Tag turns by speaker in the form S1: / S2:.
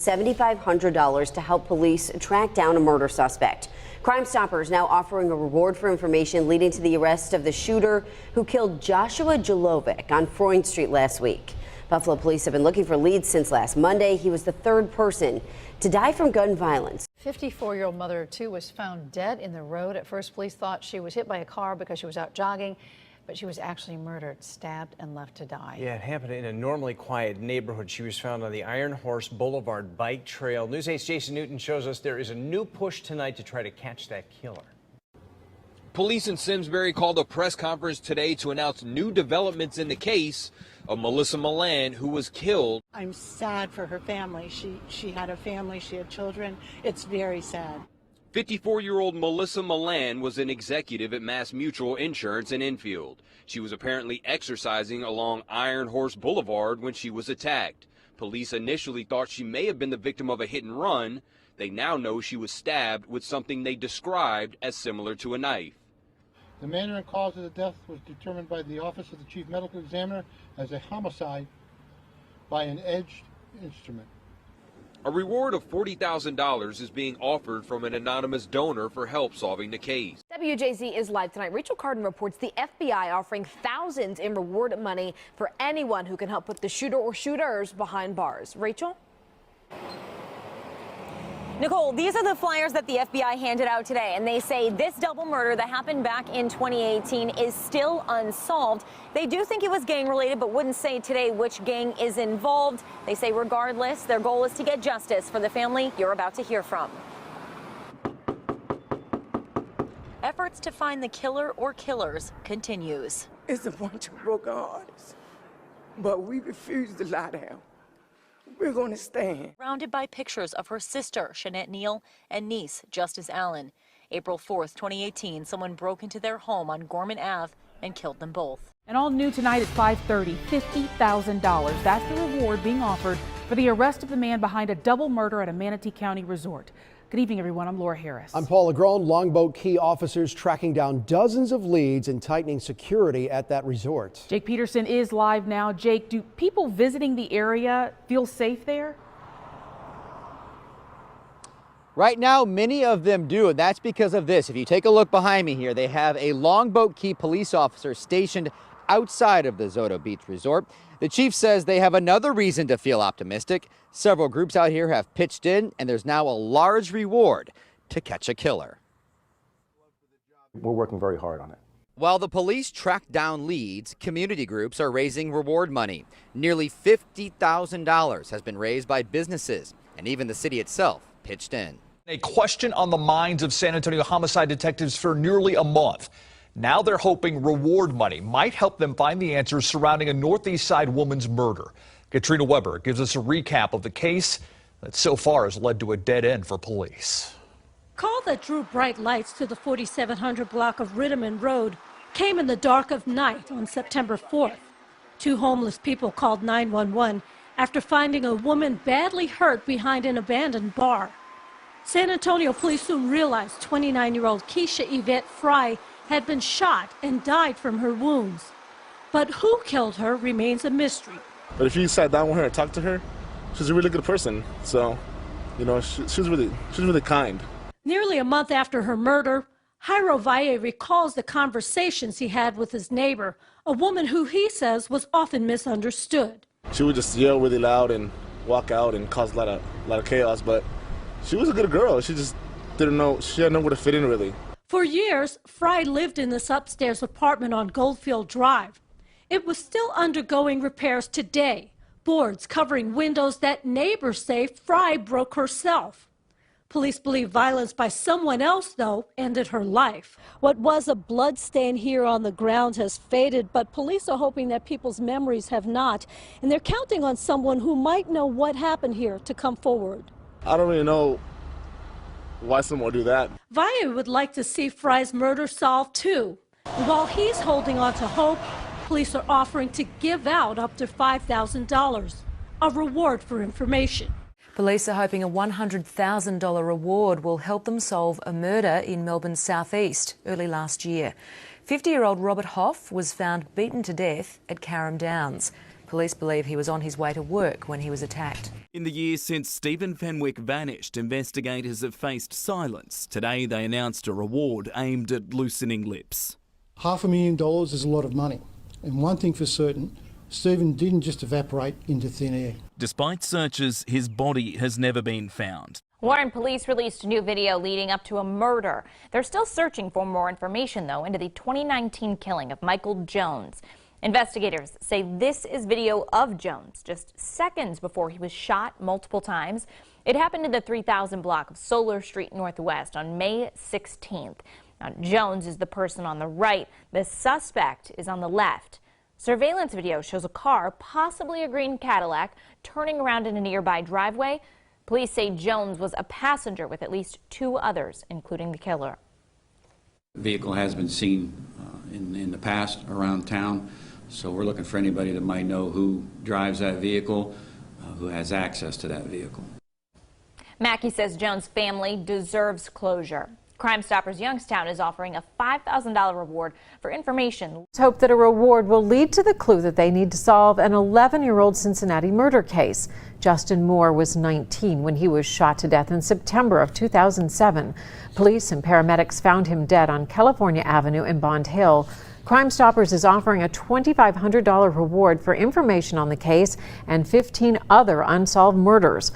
S1: $7,500 to help police track down a murder suspect. Crime Stoppers now offering a reward for information leading to the arrest of the shooter who killed Joshua Jalovic on Freund Street last week. Buffalo police have been looking for leads since last Monday. He was the third person to die from gun violence.
S2: 54-year-old mother of two was found dead in the road. At first, police thought she was hit by a car because she was out jogging, but she was actually murdered, stabbed, and left to die.
S3: Yeah, it happened in a normally quiet neighborhood. She was found on the Iron Horse Boulevard bike trail. News 8's Jason Newton shows us there is a new push tonight to try to catch that killer.
S4: Police in Simsbury called a press conference today to announce new developments in the case of Melissa Milan, who was killed.
S5: I'm sad for her family. She had a family, she had children. It's very sad.
S4: 54-year-old Melissa Milan was an executive at Mass Mutual Insurance in Enfield. She was apparently exercising along Iron Horse Boulevard when she was attacked. Police initially thought she may have been the victim of a hit and run. They now know she was stabbed with something they described as similar to a knife.
S6: The manner and cause of the death was determined by the Office of the Chief Medical Examiner as a homicide by an edged instrument.
S4: A reward of $40,000 is being offered from an anonymous donor for help solving the case.
S7: WJZ is live tonight. Rachel Carden reports the FBI offering thousands in reward money for anyone who can help put the shooter or shooters behind bars. Rachel?
S8: Nicole, these are the flyers that the FBI handed out today, and they say this double murder that happened back in 2018 is still unsolved. They do think it was gang-related, but wouldn't say today which gang is involved. They say regardless, their goal is to get justice for the family you're about to hear from. Efforts to find the killer or killers continues.
S9: It's a bunch of broken hearts, but we refuse to lie down. We're going to stand.
S8: Surrounded by pictures of her sister, Shanette Neal, and niece, Justice Allen. April 4th, 2018, someone broke into their home on Gorman Ave and killed them both.
S10: And all new tonight at 5:30, $50,000. That's the reward being offered for the arrest of the man behind a double murder at a Manatee County resort. Good evening, everyone. I'm Laura Harris.
S11: I'm Paul Legrone. Longboat Key officers tracking down dozens of leads and tightening security at that resort.
S10: Jake Peterson is live now. Jake, do people visiting the area feel safe there?
S12: Right now, many of them do, and that's because of this. If you take a look behind me here, they have a Longboat Key police officer stationed outside of the Zoto Beach Resort. The chief says they have another reason to feel optimistic. Several groups out here have pitched in, and there's now a large reward to catch a killer.
S13: We're working very hard on it.
S12: While the police track down leads, community groups are raising reward money. Nearly $50,000 has been raised by businesses, and even the city itself pitched in.
S14: A question on the minds of San Antonio homicide detectives for nearly a month. Now they're hoping reward money might help them find the answers surrounding a Northeast Side woman's murder. Katrina Weber gives us a recap of the case that so far has led to a dead end for police.
S15: Call that drew bright lights to the 4700 block of Ritterman Road came in the dark of night on September 4th. Two homeless people called 911 after finding a woman badly hurt behind an abandoned bar. San Antonio police soon realized 29-year-old Keisha Yvette Fry had been shot and died from her wounds. But who killed her remains a mystery.
S16: But if you sat down with her and talked to her, she's a really good person. So, you know, she's really kind.
S15: Nearly a month after her murder, Jairo Valle recalls the conversations he had with his neighbor, a woman who he says was often misunderstood.
S16: She would just yell really loud and walk out and cause a lot of chaos, but she was a good girl. She just didn't know, she had nowhere to fit in really.
S15: For years, Fry lived in this upstairs apartment on Goldfield Drive. It was still undergoing repairs today, boards covering windows that neighbors say Fry broke herself. Police believe violence by someone else, though, ended her life. What was a blood stain here on the ground has faded, but police are hoping that people's memories have not, and they're counting on someone who might know what happened here to come forward.
S16: I don't really know why someone would do that.
S15: Valle would like to see Fry's murder solved, too. And while he's holding on to hope, police are offering to give out up to $5,000, a reward for information.
S17: Police are hoping a $100,000 reward will help them solve a murder in Melbourne's southeast early last year. 50-year-old Robert Hoff was found beaten to death at Carrum Downs. Police believe he was on his way to work when he was attacked.
S18: In the years since Stephen Fenwick vanished, investigators have faced silence. Today they announced a reward aimed at loosening lips.
S6: $500,000 is a lot of money. And one thing for certain, Stephen didn't just evaporate into thin air.
S18: Despite searches, his body has never been found.
S8: Warren police released new video leading up to a murder. They're still searching for more information, though, into the 2019 killing of Michael Jones. Investigators say this is video of Jones just seconds before he was shot multiple times. It happened in the 3000 block of Solar Street Northwest on May 16th. Now, Jones is the person on the right. The suspect is on the left. Surveillance video shows a car, possibly a green Cadillac, turning around in a nearby driveway. Police say Jones was a passenger with at least 2 others, including the killer.
S19: The vehicle has been seen in the past around town, so we're looking for anybody that might know who drives that vehicle, who has access to that vehicle.
S8: Mackey says Jones' family deserves closure. Crime Stoppers Youngstown is offering a $5,000 reward for information.
S2: Let's hope that a reward will lead to the clue that they need to solve an 11-year-old Cincinnati murder case. Justin Moore was 19 when he was shot to death in September of 2007. Police and paramedics found him dead on California Avenue in Bond Hill. Crime Stoppers is offering a $2,500 reward for information on the case and 15 other unsolved murders.